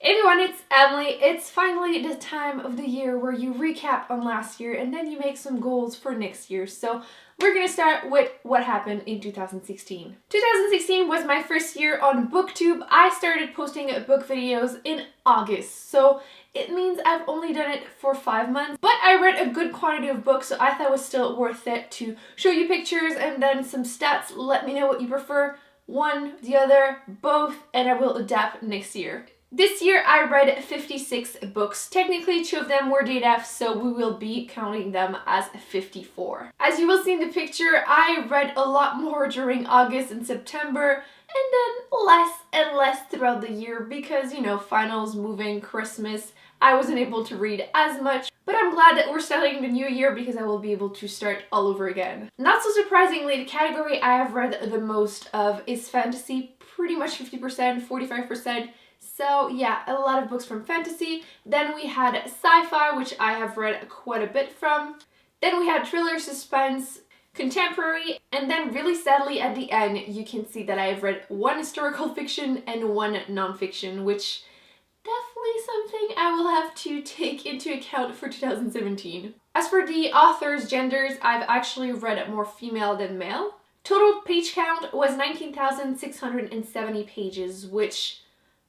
Hey everyone, it's Emily. It's finally the time of the year where you recap on last year and then you make some goals for next year. So we're going to start with what happened in 2016. 2016 was my first year on BookTube. I started posting book videos in August, so it means I've only done it for 5 months, but I read a good quantity of books, so I thought it was still worth it to show you pictures and then some stats. Let me know what you prefer, one, the other, both, and I will adapt next year. This year I read 56 books. Technically 2 of them were DNF, so we will be counting them as 54. As you will see in the picture, I read a lot more during August and September, and then less and less throughout the year because, you know, finals, moving, Christmas, I wasn't able to read as much. But I'm glad that we're starting the new year because I will be able to start all over again. Not so surprisingly, the category I have read the most of is fantasy, pretty much 50%, 45%. So yeah, a lot of books from fantasy. Then we had sci-fi, which I have read quite a bit from. Then we had thriller, suspense, contemporary, and then really sadly at the end you can see that I have read 1 historical fiction and 1 non-fiction, which definitely something I will have to take into account for 2017. As for the authors' genders, I've actually read more female than male. Total page count was 19,670 pages, which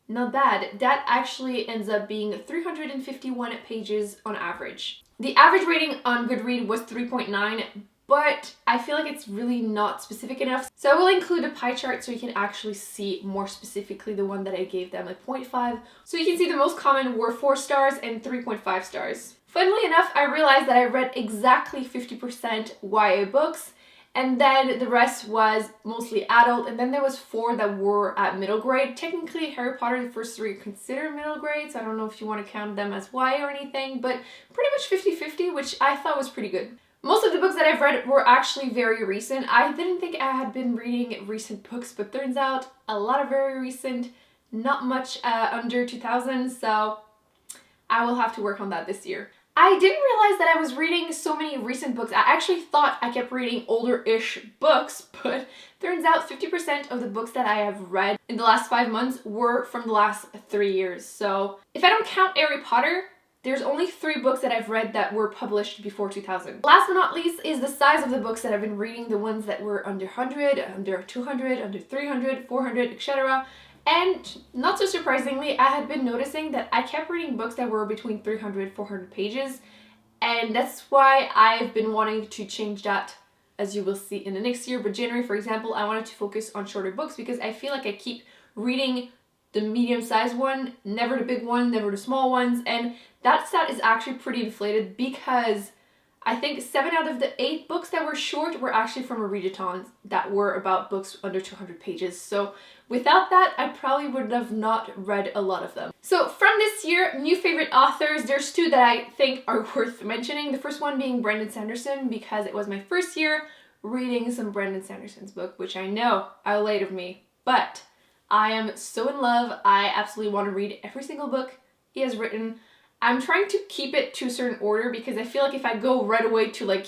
not bad. That actually ends up being 351 pages on average. The average rating on Goodreads was 3.9, but I feel like it's really not specific enough. So I will include a pie chart so you can actually see more specifically the one that I gave them at 0.5. So you can see the most common were 4 stars and 3.5 stars. Funnily enough, I realized that I read exactly 50% YA books, and then the rest was mostly adult, and then there was 4 that were at middle grade. Technically, Harry Potter, the first 3 are considered middle grade, so I don't know if you want to count them as YA or anything, but pretty much 50-50, which I thought was pretty good. Most of the books that I've read were actually very recent. I didn't think I had been reading recent books, but turns out a lot of very recent, not much under 2000, so I will have to work on that this year. I didn't realize that I was reading so many recent books. I actually thought I kept reading older-ish books, but turns out 50% of the books that I have read in the last 5 months were from the last 3 years. So if I don't count Harry Potter, there's only 3 books that I've read that were published before 2000. Last but not least is the size of the books that I've been reading, the ones that were under 100, under 200, under 300, 400, etc. And not so surprisingly, I had been noticing that I kept reading books that were between 300, 400 pages, and that's why I've been wanting to change that, as you will see in the next year. But January, for example, I wanted to focus on shorter books because I feel like I keep reading the medium-sized one, never the big one, never the small ones, and that stat is actually pretty inflated because I think 7 out of the 8 books that were short were actually from a readathon that were about books under 200 pages. So without that, I probably would have not read a lot of them. So from this year, new favorite authors, there's 2 that I think are worth mentioning. The first one being Brandon Sanderson, because it was my first year reading some Brandon Sanderson's book, which I know are late of me, but I am so in love. I absolutely want to read every single book he has written. I'm trying to keep it to a certain order because I feel like if I go right away to like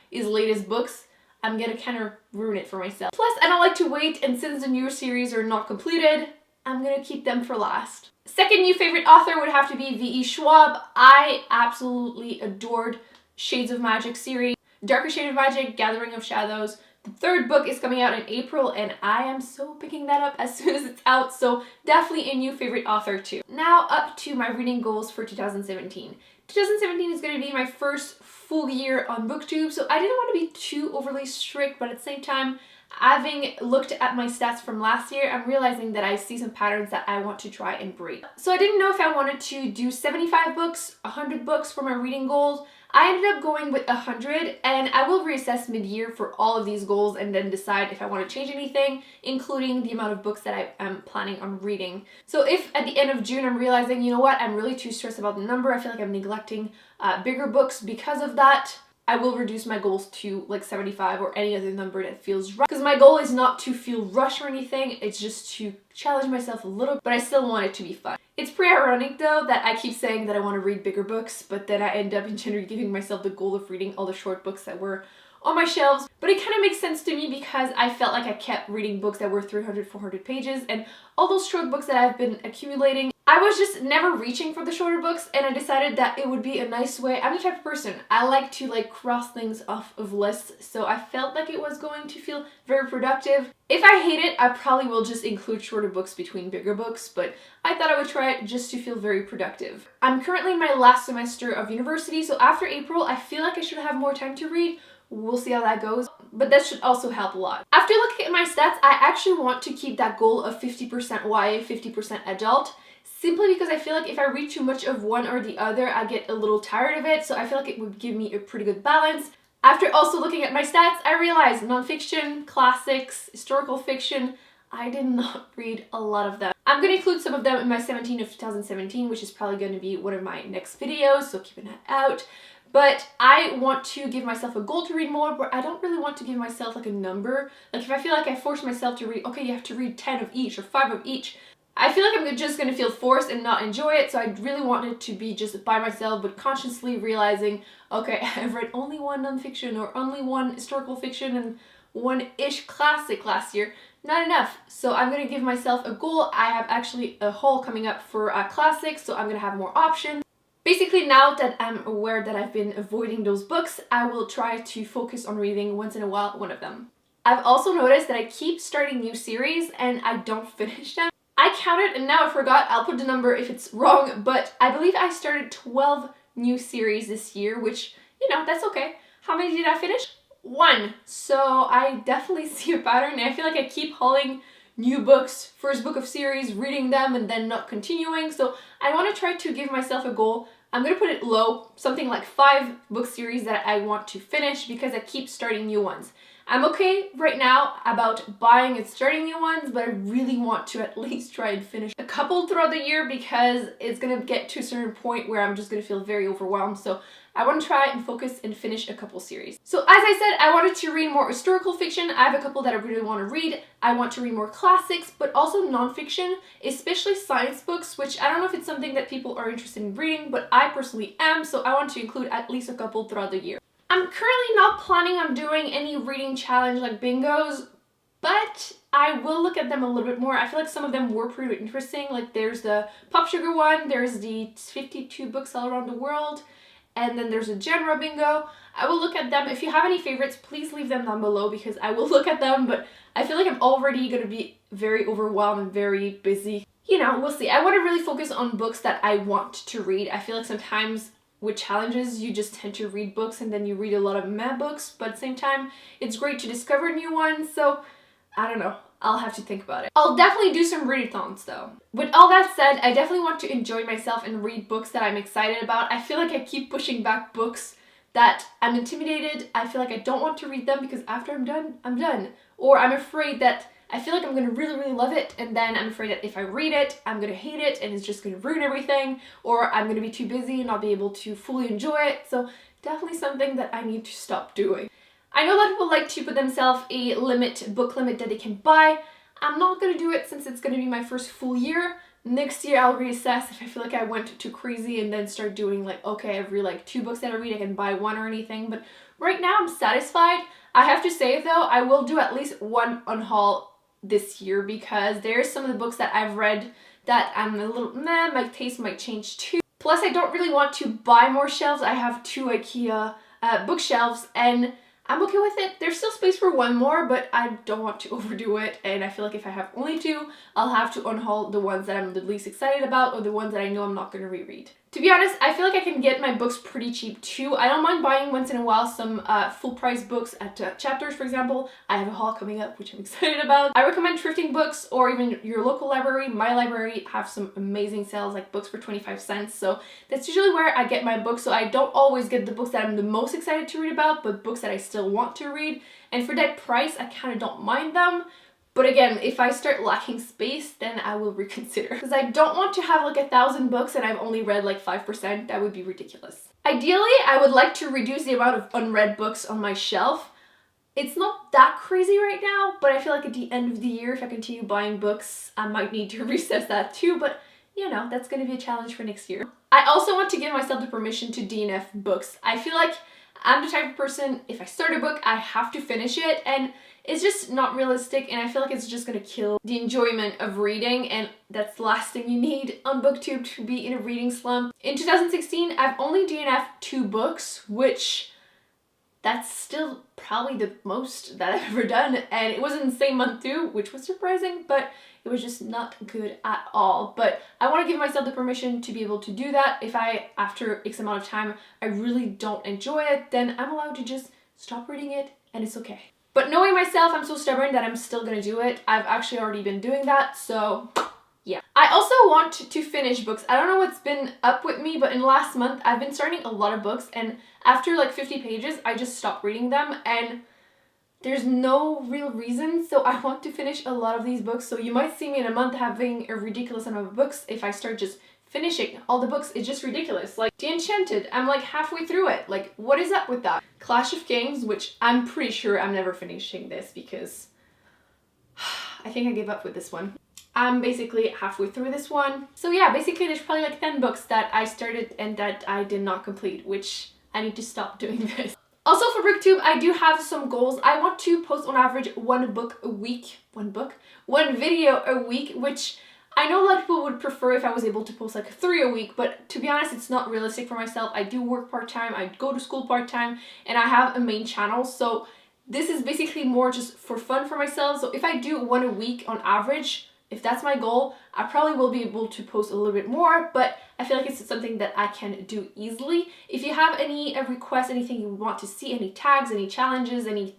his latest books, I'm gonna kind of ruin it for myself. Plus, I don't like to wait, and since the newer series are not completed, I'm gonna keep them for last. Second new favorite author would have to be V.E. Schwab. I absolutely adored Shades of Magic series. Darker Shade of Magic, Gathering of Shadows. The 3rd book is coming out in April, and I am so picking that up as soon as it's out, so definitely a new favorite author too. Now up to my reading goals for 2017. 2017 is going to be my first full year on BookTube, so I didn't want to be too overly strict, but at the same time, having looked at my stats from last year, I'm realizing that I see some patterns that I want to try and break. So I didn't know if I wanted to do 75 books, 100 books for my reading goals. I ended up going with 100, and I will reassess mid-year for all of these goals and then decide if I want to change anything, including the amount of books that I am planning on reading. So if at the end of June I'm realizing, you know what, I'm really too stressed about the number, I feel like I'm neglecting bigger books because of that, I will reduce my goals to like 75 or any other number that feels right. Because my goal is not to feel rushed or anything, it's just to challenge myself a little, but I still want it to be fun. It's pretty ironic though that I keep saying that I want to read bigger books, but then I end up in January giving myself the goal of reading all the short books that were on my shelves. But it kind of makes sense to me because I felt like I kept reading books that were 300, 400 pages, and all those short books that I've been accumulating, I was just never reaching for the shorter books, and I decided that it would be a nice way. I'm the type of person, I like to like cross things off of lists, so I felt like it was going to feel very productive. If I hate it, I probably will just include shorter books between bigger books, but I thought I would try it just to feel very productive. I'm currently in my last semester of university, so after April, I feel like I should have more time to read. We'll see how that goes, but that should also help a lot. After looking at my stats, I actually want to keep that goal of 50% YA, 50% adult, simply because I feel like if I read too much of one or the other, I get a little tired of it, so I feel like it would give me a pretty good balance. After also looking at my stats, I realized nonfiction, classics, historical fiction, I did not read a lot of them. I'm going to include some of them in my 17 of 2017, which is probably going to be one of my next videos, so keep an eye out. But I want to give myself a goal to read more, but I don't really want to give myself like a number. Like if I feel like I force myself to read, okay, you have to read 10 of each or 5 of each, I feel like I'm just going to feel forced and not enjoy it, so I really want it to be just by myself, but consciously realizing, okay, I've read only one nonfiction or only one historical fiction and one-ish classic last year. Not enough. So I'm going to give myself a goal. I have actually a haul coming up for classics, so I'm going to have more options. Basically, now that I'm aware that I've been avoiding those books, I will try to focus on reading once in a while one of them. I've also noticed that I keep starting new series and I don't finish them. I counted and now I forgot, I'll put the number if it's wrong, but I believe I started 12 new series this year, which, you know, that's okay. How many did I finish? 1. So I definitely see a pattern, and I feel like I keep hauling new books, first book of series, reading them and then not continuing. So I want to try to give myself a goal. I'm going to put it low, something like 5 book series that I want to finish because I keep starting new ones. I'm okay right now about buying and starting new ones, but I really want to at least try and finish a couple throughout the year because it's going to get to a certain point where I'm just going to feel very overwhelmed. So I want to try and focus and finish a couple series. So as I said, I wanted to read more historical fiction. I have a couple that I really want to read. I want to read more classics, but also nonfiction, especially science books, which I don't know if it's something that people are interested in reading, but I personally am, so I want to include at least a couple throughout the year. I'm currently not planning on doing any reading challenge like bingos, but I will look at them a little bit more. I feel like some of them were pretty interesting. Like there's the Pop Sugar one, there's the 52 books all around the world, and then there's a genre bingo. I will look at them. If you have any favorites, please leave them down below because I will look at them, but I feel like I'm already going to be very overwhelmed and very busy. You know, we'll see. I want to really focus on books that I want to read. I feel like sometimes with challenges, you just tend to read books and then you read a lot of meh books, but at the same time, it's great to discover new ones, so I don't know. I'll have to think about it. I'll definitely do some readathons though. With all that said, I definitely want to enjoy myself and read books that I'm excited about. I feel like I keep pushing back books that I'm intimidated. I feel like I don't want to read them because after I'm done, I'm done. Or I'm afraid that I feel like I'm going to really, really love it, and then I'm afraid that if I read it, I'm going to hate it and it's just going to ruin everything, or I'm going to be too busy and not be able to fully enjoy it. So definitely something that I need to stop doing. I know a lot of people like to put themselves a book limit that they can buy. I'm not going to do it since it's going to be my first full year. Next year I'll reassess if I feel like I went too crazy and then start doing like, okay, every like 2 books that I read I can buy 1 or anything, but right now I'm satisfied. I have to say though, I will do at least 1 unhaul this year because there's some of the books that I've read that I'm a little meh, my taste might change too. Plus I don't really want to buy more shelves. I have 2 IKEA bookshelves and I'm okay with it. There's still space for 1 more, but I don't want to overdo it, and I feel like if I have only 2, I'll have to unhaul the ones that I'm the least excited about or the ones that I know I'm not going to reread. To be honest, I feel like I can get my books pretty cheap too. I don't mind buying once in a while some full price books at Chapters, for example. I have a haul coming up, which I'm excited about. I recommend thrifting books or even your local library. My library have some amazing sales, like books for 25 cents. So that's usually where I get my books. So I don't always get the books that I'm the most excited to read about, but books that I still want to read. And for that price, I kind of don't mind them. But again, if I start lacking space, then I will reconsider. Because I don't want to have like 1,000 books and I've only read like 5%. That would be ridiculous. Ideally, I would like to reduce the amount of unread books on my shelf. It's not that crazy right now, but I feel like at the end of the year, if I continue buying books, I might need to reassess that too. But you know, that's going to be a challenge for next year. I also want to give myself the permission to DNF books. I feel like I'm the type of person, if I start a book, I have to finish it, and it's just not realistic, and I feel like it's just gonna kill the enjoyment of reading, and that's the last thing you need on BookTube to be in a reading slump. In 2016, I've only DNF'd 2 books, which that's still probably the most that I've ever done, and it was in the same month too, which was surprising, but it was just not good at all. But I want to give myself the permission to be able to do that. If after X amount of time, I really don't enjoy it, then I'm allowed to just stop reading it, and it's okay. But knowing myself, I'm so stubborn that I'm still gonna do it. I've actually already been doing that, so yeah. I also want to finish books. I don't know what's been up with me, but in the last month, I've been starting a lot of books, and after like 50 pages, I just stopped reading them, and there's no real reason, so I want to finish a lot of these books. So you might see me in a month having a ridiculous amount of books if I start just finishing all the books. It's just ridiculous. Like The Enchanted, I'm like halfway through it. Like, what is up with that? Clash of Kings, which I'm pretty sure I'm never finishing this because I think I gave up with this one. I'm basically halfway through this one. So yeah, basically there's probably like 10 books that I started and that I did not complete, which I need to stop doing this. Also for BookTube, I do have some goals. I want to post on average one video a week, which I know a lot of people would prefer if I was able to post like 3 a week, but to be honest, it's not realistic for myself. I do work part-time, I go to school part-time, and I have a main channel, so this is basically more just for fun for myself. So if I do one a week on average, if that's my goal, I probably will be able to post a little bit more, but I feel like it's something that I can do easily. If you have any requests, anything you want to see, any tags, any challenges, any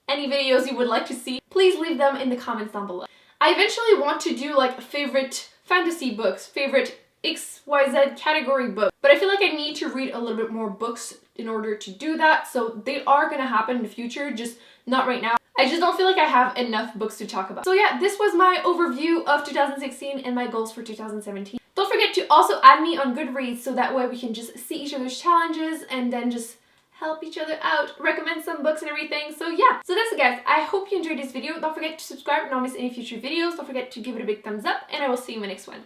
videos you would like to see, please leave them in the comments down below. I eventually want to do like favorite fantasy books, favorite XYZ category books, but I feel like I need to read a little bit more books in order to do that, so they are gonna happen in the future, just not right now. I just don't feel like I have enough books to talk about. So yeah, this was my overview of 2016 and my goals for 2017. Don't forget to also add me on Goodreads so that way we can just see each other's challenges and then just help each other out, recommend some books and everything. So yeah, so that's it guys. I hope you enjoyed this video. Don't forget to subscribe and not miss any future videos. Don't forget to give it a big thumbs up, and I will see you in my next one.